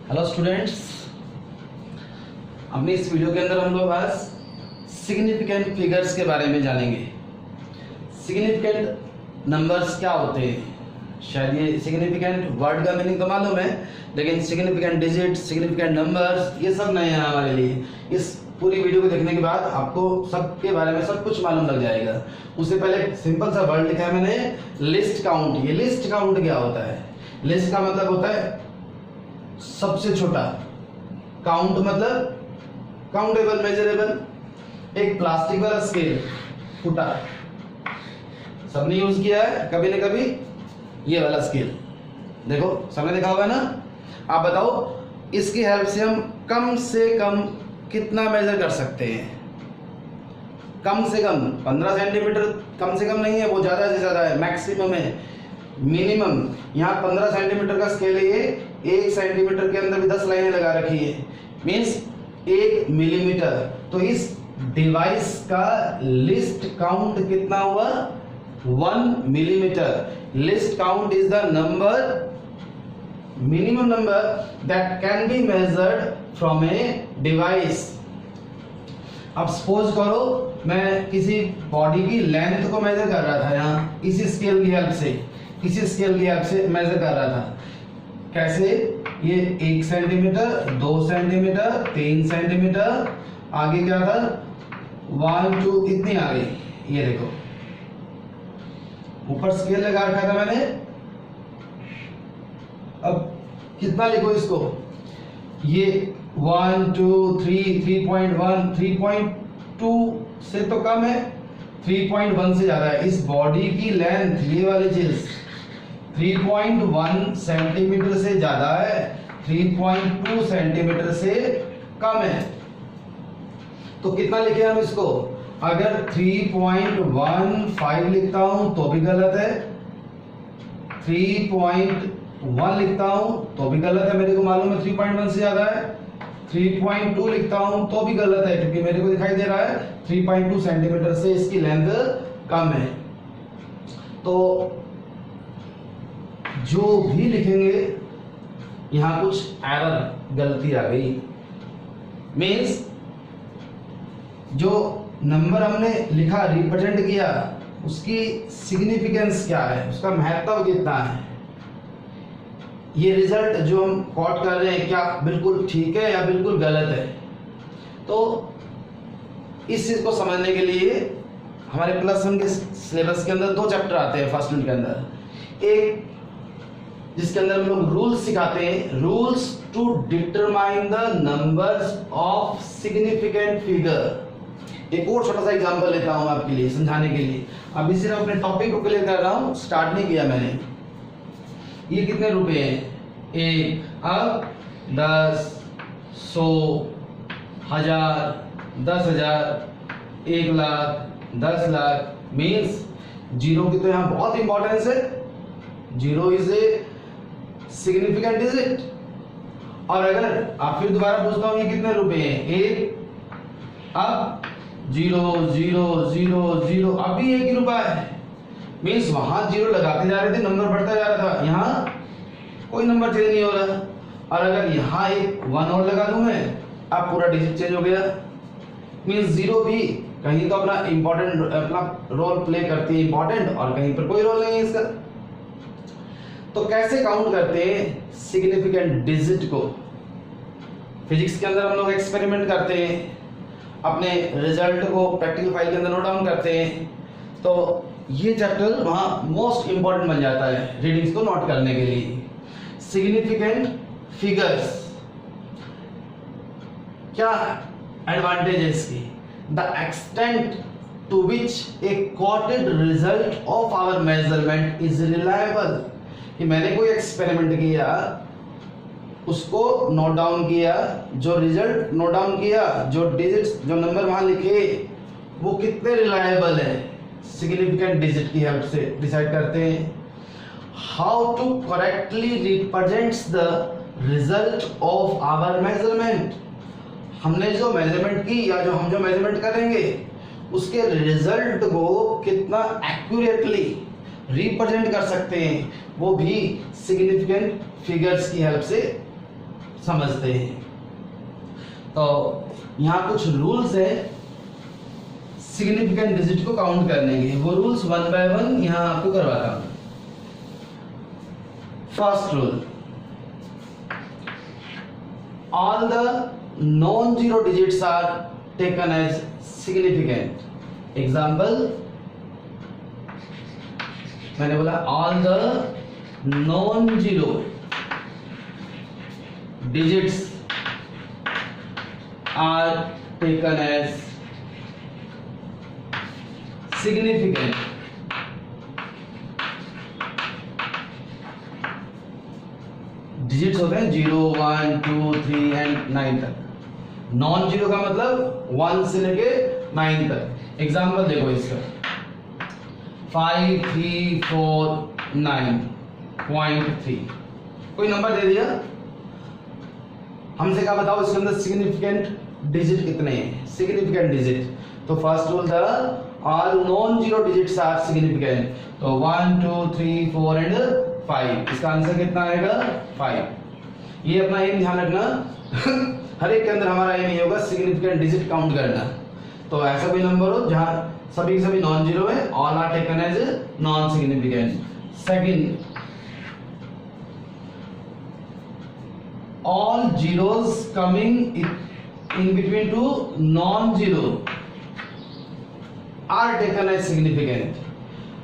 Hello students, अपनी इस video के अंदर हम लोग आज सिग्निफिकेंट फिगर्स के बारे में जानेंगे। सिग्निफिकेंट नंबर्स क्या होते हैं? शायद ये सिग्निफिकेंट वर्ड का मीनिंग तो मालूम है, लेकिन सिग्निफिकेंट डिजिट, सिग्निफिकेंट नंबर्स ये सब नए हैं हमारे लिए। इस पूरी वीडियो को देखने के बाद आपको सबके बारे में सब कुछ मालूम लग जाएगा। उससे पहले सिंपल सा वर्ड लिखा है मैंने, लिस्ट काउंट। ये लिस्ट काउंट क्या होता है? लिस्ट का मतलब होता है सबसे छोटा, काउंट मतलब काउंटेबल, मेजरेबल। एक प्लास्टिक वाला स्केल, फुटा, सबने यूज किया है कभी न कभी। ये वाला स्केल देखो, सबने देखा होगा ना। आप बताओ, इसकी हेल्प से हम से कम कितना मेजर कर सकते हैं? कम से कम 15 सेंटीमीटर कम से कम नहीं है, वो ज्यादा से ज्यादा है, मैक्सिमम है। मिनिमम यहाँ 15 सेंटीमीटर का स्केल है, ये 1 सेंटीमीटर के अंदर भी 10 लाइनें लगा रखी है, मीन्स 1 मिलीमीटर। तो इस डिवाइस का लिस्ट काउंट कितना हुआ? 1 millimetre. List count is the number, minimum number that can be measured from a device. अब सपोज करो मैं किसी बॉडी की लेंथ को मेजर कर रहा था, यहाँ इसी स्केल की हेल्प से, इसी स्केल की हेल्प से मेजर कर रहा था। कैसे? ये 1 सेंटीमीटर, 2 सेंटीमीटर, 3 सेंटीमीटर, आगे क्या था 1 2 इतनी आ गई। ये देखो ऊपर स्केल लगा रखा था मैंने। अब कितना लिखो इसको? ये 1 2 3 3.1 3.2 से तो कम है, 3.1 से ज्यादा है। इस बॉडी की लेंथ, ये वाली चीज 3.1 सेंटीमीटर से ज्यादा है, 3.2 सेंटीमीटर से कम है। तो कितना लिखे हम इसको? अगर 3.15 लिखता हूं तो भी गलत है, 3.1 लिखता हूं तो भी गलत है, मेरे को मालूम है 3.1 से ज्यादा है। 3.2 लिखता हूं तो भी गलत है, क्योंकि मेरे को दिखाई दे रहा है 3.2 सेंटीमीटर से इसकी लेंथ कम है। तो जो भी लिखेंगे यहां कुछ एरर, गलती आ गई। मीन्स जो नंबर हमने लिखा, रिप्रेजेंट किया, उसकी सिग्निफिकेंस क्या है, उसका महत्व कितना है, ये रिजल्ट जो हम कॉट कर रहे हैं क्या बिल्कुल ठीक है या बिल्कुल गलत है। तो इस चीज को समझने के लिए हमारे +1 के सिलेबस के अंदर 2 चैप्टर आते हैं फर्स्ट यूनिट के अंदर। एक जिसके अंदर हम लोग रूल्स सिखाते हैं, rules to determine the numbers of significant figure. एक और छोटा सा एग्जांपल लेता हूं आपके लिए समझाने के लिए। अभी सिर्फ अपने टॉपिक को क्लियर कर रहा हूं, स्टार्ट नहीं किया मैंने। ये कितने रुपए हैं? 1। अब 10, 100, 1000, 10,000, 1 लाख, 10 लाख। मीन्स जीरो की तो यहाँ बहुत इंपॉर्टेंस है। Zero is a significant digit. और अगर आप फिर दोबारा पूछता हूं ये कितने रुपए हैं? 1। अब 0 0 0 0, अभी 1 ही रुपया है। मीन्स वहां 0 लगाते जा रहे थे, नंबर बढ़ता जा रहा था, यहाँ कोई नंबर चेंज नहीं हो रहा। और अगर यहाँ एक 1 और लगा दूं मैं, अब पूरा डिजिट चेंज हो गया। मीन्स 0 भी कहीं तो अपना इंपॉर्टेंट, अपना रोल प्ले करती है इंपॉर्टेंट, और कहीं पर कोई रोल नहीं है इसका। तो कैसे काउंट करते हैं सिग्निफिकेंट डिजिट को? फिजिक्स के अंदर हम लोग एक्सपेरिमेंट करते हैं, अपने रिजल्ट को प्रैक्टिकल फाइल के अंदर नोट डाउन करते हैं। तो ये चैप्टर वहां मोस्ट इंपॉर्टेंट बन जाता है रीडिंग्स को नोट करने के लिए। सिग्निफिकेंट फिगर्स, क्या एडवांटेज है इसकी? The extent to which a quoted result of our measurement is reliable. कि मैंने कोई एक्सपेरिमेंट किया, उसको नोट डाउन किया, जो रिजल्ट नोट डाउन किया, जो डिजिट्स, जो नंबर वहां लिखे, वो कितने रिलायबल है, सिग्निफिकेंट डिजिट की हेल्प से डिसाइड करते हैं। How to correctly represents the result of our measurement. हमने जो मेजरमेंट की या जो हम जो मेजरमेंट करेंगे, उसके रिजल्ट को कितना एक्यूरेटली रिप्रेजेंट कर सकते हैं, वो भी सिग्निफिकेंट फिगर्स की हेल्प से समझते हैं। तो यहाँ कुछ रूल्स है सिग्निफिकेंट डिजिट को काउंट करने के, वो रूल्स 1 बाय 1 यहाँ आपको करवाता हूँ। First rule, all the non zero digits are taken as significant. Example, मैंने बोला all the non zero digits are taken as significant. Digits होते हैं 0, 1, 2, 3 एंड 9 तक। नॉन जीरो का मतलब 1 से लेके 9 तक। एग्जाम्पल देखो इसका 5, 3, 4, 9.3 कोई नंबर दे दिया, हमसे क्या बताओ इसके अंदर सिग्निफिकेंट डिजिट कितने हैं। सिग्निफिकेंट डिजिट, तो फर्स्ट रूल था all non zero digits are significant. तो 1, 2, 3, 4 एंड 5, इसका आंसर कितना आएगा 5। ये अपना एम ध्यान रखना हर एक के अंदर हमारा एम ये होगा सिग्निफिकेंट डिजिट काउंट करना। तो ऐसा कोई नंबर हो जहां सभी सभी नॉन जीरो है, all are taken as non significant. Second, all zeros coming in between two non-zero are taken as significant।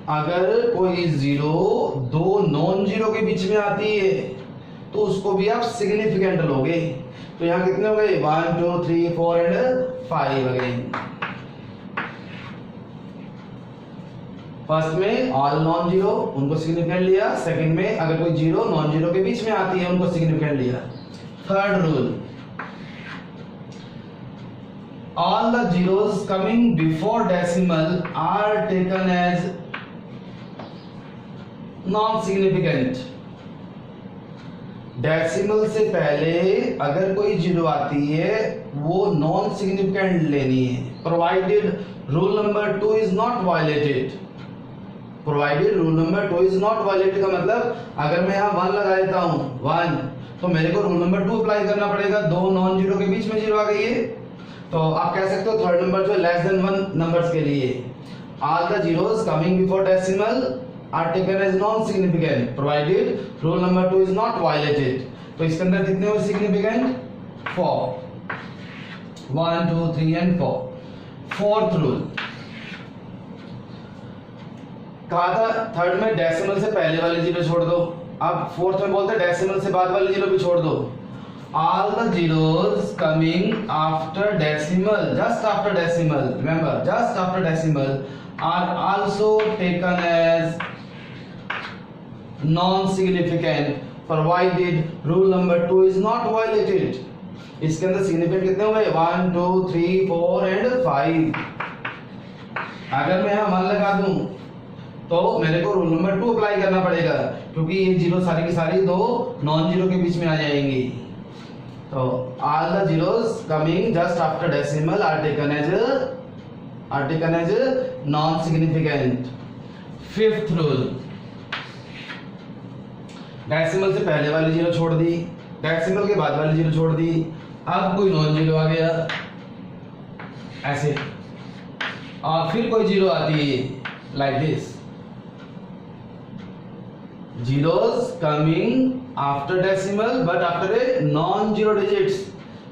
अगर कोई जीरो दो नॉन जीरो के बीच में आती है तो उसको भी आप सिग्निफिकेंट लोगे। तो यहाँ कितने हो गए 1, 2, 3, 4 एंड 5 अगेन। फर्स्ट में ऑल नॉन जीरो उनको सिग्निफिकेंट लिया, सेकंड में अगर कोई जीरो नॉन जीरो के बीच में आती है उनको सिग्निफिकेंट लिया। Third rule, all the zeros coming before decimal are taken as non-significant। Decimal से पहले अगर कोई जीरो आती है वो नॉन सिग्निफिकेंट लेनी है, provided rule number 2 is not violated. Provided rule number 2 is not violated का मतलब अगर मैं यहाँ 1 लगा देता हूँ 1, तो मेरे को रूल नंबर 2 अप्लाई करना पड़ेगा। दो नॉन जीरो के बीच में जीरो आ गई है, तो आप कह सकते हो थर्ड नंबर जो लेस देन 1 नंबर्स के लिए all the zeros coming before decimal are taken as non significant provided rule number 2 is not violated. तो इसके अंदर कितने हुए सिग्निफिकेंट 4, 1, 2, 3 एंड 4। फोर्थ रूल कहा था थर्ड में डेसिमल से पहले वाले जीरो छोड़ दो, अब फोर्थ में बोलते हैं डेसिमल से बाद वाले जीरो भी छोड़ दो। All the zeros coming after decimal, just after decimal, remember just after decimal are also taken as non significant provided rule number 2 is not violated. इसके अंदर सिग्निफिकेंट कितने हुए 1, 2, 3, 4 एंड 5। अगर मैं यहां 1 लगा दूं तो मेरे को रूल नंबर 2 अप्लाई करना पड़ेगा क्योंकि ये जीरो सारी की सारी दो नॉन जीरो के बीच में आ जाएंगी। तो all the zeros coming just after decimal are taken as non significant. Fifth rule, decimal से पहले वाली जीरो छोड़ दी, डेसिमल के बाद वाली जीरो छोड़ दी, अब कोई नॉन जीरो आ गया ऐसे, और फिर कोई जीरो आती है like this. Zeros coming after decimal but after a non-zero digits,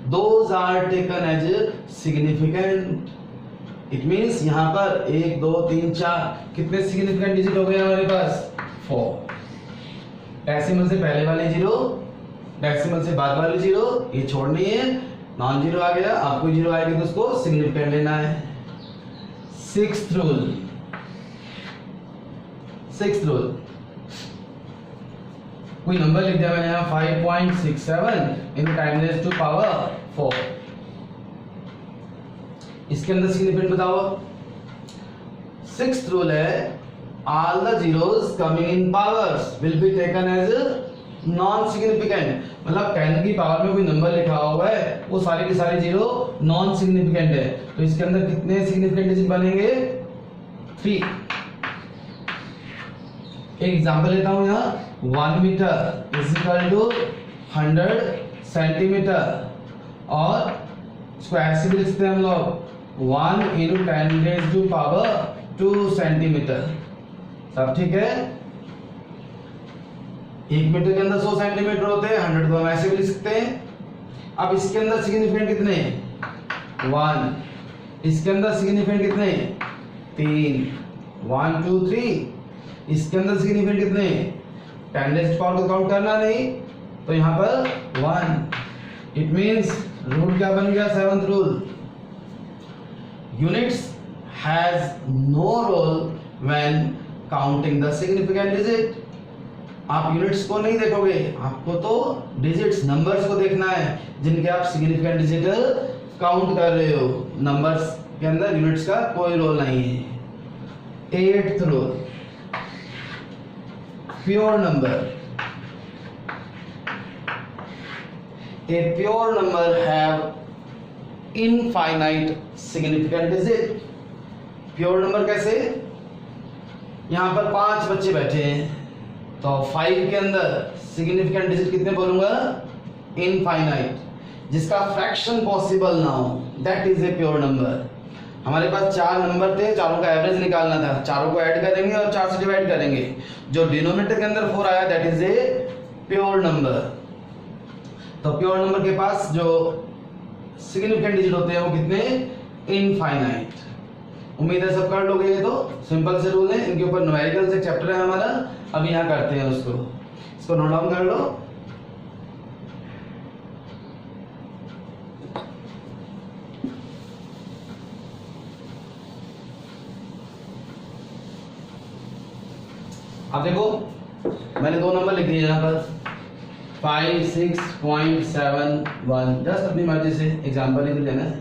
those are taken as significant। It means यहाँ पर 1, 2, 3, 4 कितने significant digit हो गए हमारे पास 4। डेसिमल से पहले वाली जीरो, डेसिमल से बाद वाली जीरो ये छोड़नी है, नॉन जीरो आ गया, अब कोई जीरो आएगी तो उसको सिग्निफिकेंट लेना है। सिक्स्थ रूल कोई नंबर लिख दिया मैंने यहाँ 5.67 in time raise to power 4। इसके अंदर सिग्निफिकेंट बताओ। सिक्स्थ रूल है all the zeros coming in powers will be taken as non significant. मतलब 10 की पावर में कोई नंबर लिखा हुआ है वो सारी की सारी जीरो नॉन सिग्निफिकेंट है, तो इसके अंदर कितने सिग्निफिकेंट डिजिट बनेंगे 3। एक एग्जांपल लेता हूं यहाँ 1 metre is equal to 100 centimetre, और स्क्वायर से भी लिखते हैं हम लोग 1 × 10⁻² सेंटीमीटर। सब ठीक है। 1 मीटर के अंदर 100 सेंटीमीटर होते हैं, 100 को हम ऐसे भी लिख सकते हैं। अब इसके अंदर सिग्निफिकेंट कितने? 1। इसके अंदर सिग्निफिकेंट कितने? 3। 1 2 3। इसके अंदर सिग्निफिकेंट कितने? 10⁻² को काउंट करना नहीं, तो यहाँ पर 1। इट मीन्स रूल क्या बन गया? 7th rule, units has no role when counting the significant digit. आप यूनिट्स को नहीं देखोगे, आपको तो डिजिट्स, नंबर्स को देखना है जिनके आप सिग्निफिकेंट डिजिट काउंट कर रहे हो। नंबर्स के अंदर यूनिट्स का कोई रोल नहीं है। 8th rule, pure number, a pure number have infinite significant digit। Pure number कैसे? यहाँ पर 5 बच्चे बैठे हैं, तो 5 के अंदर सिग्निफिकेंट डिजिट कितने बोलूंगा? इनफाइनाइट, जिसका फ्रैक्शन पॉसिबल ना हो, that is a pure number. हमारे पास 4 नंबर थे, चारों का एवरेज निकालना था, चारों को ऐड करेंगे और 4 से डिवाइड करेंगे, जो डिनोमिनेटर के अंदर 4 आया that is a pure number. तो प्योर नंबर के पास जो सिग्निफिकेंट डिजिट होते हैं वो कितने? इनफाइनाइट। उम्मीद है सब कर लोगे। ये तो सिंपल से रूल है, इनके ऊपर न्यूमेरिकल्स एक चैप्टर है हमारा, अब यहाँ करते हैं उसको। इसको नोट डाउन कर लो। अब देखो मैंने 2 नंबर लिख दिए यहाँ पर 5 6.71, जस्ट अपनी मर्जी से एग्जाम्पल ही तो लेना है।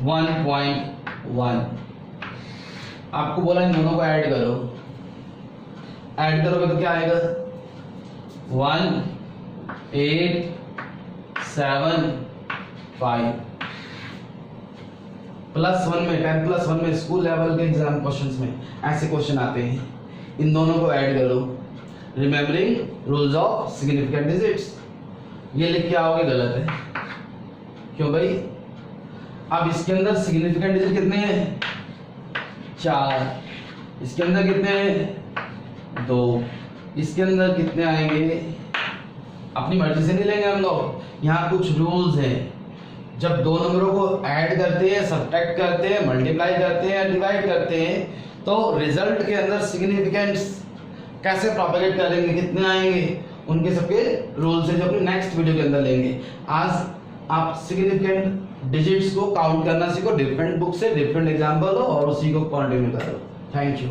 1.1 आपको बोला इन दोनों को ऐड करो, ऐड करोगे तो क्या आएगा? 1 8 7 5 +1 में 10+1 में स्कूल लेवल के एग्जाम क्वेश्चंस में ऐसे क्वेश्चन आते हैं। इन दोनों को ऐड करो, remembering rules of significant digits. ये लिख के आओगे गलत है, क्यों भाई? अब इसके अंदर सिग्निफिकेंट डिजिट कितने हैं? 4। इसके अंदर कितने हैं? 2। इसके अंदर कितने आएंगे? अपनी मर्जी से नहीं लेंगे हम लोग, यहाँ कुछ रूल्स हैं। जब 2 नंबरों को ऐड करते हैं, सब्ट्रैक्ट करते हैं, मल्टीप्लाई करते हैं, डिवाइड करते हैं, तो रिजल्ट के अंदर सिग्निफिकेंट्स कैसे प्रोपेगेट करेंगे, कितने आएंगे, उनके सबके रूल्स हैं जो अपने नेक्स्ट वीडियो के अंदर लेंगे। आज आप सिग्निफिकेंट डिजिट्स को काउंट करना सीखो, डिफरेंट बुक से डिफरेंट एग्जाम्पल हो और उसी को कंटिन्यू करो। Thank you.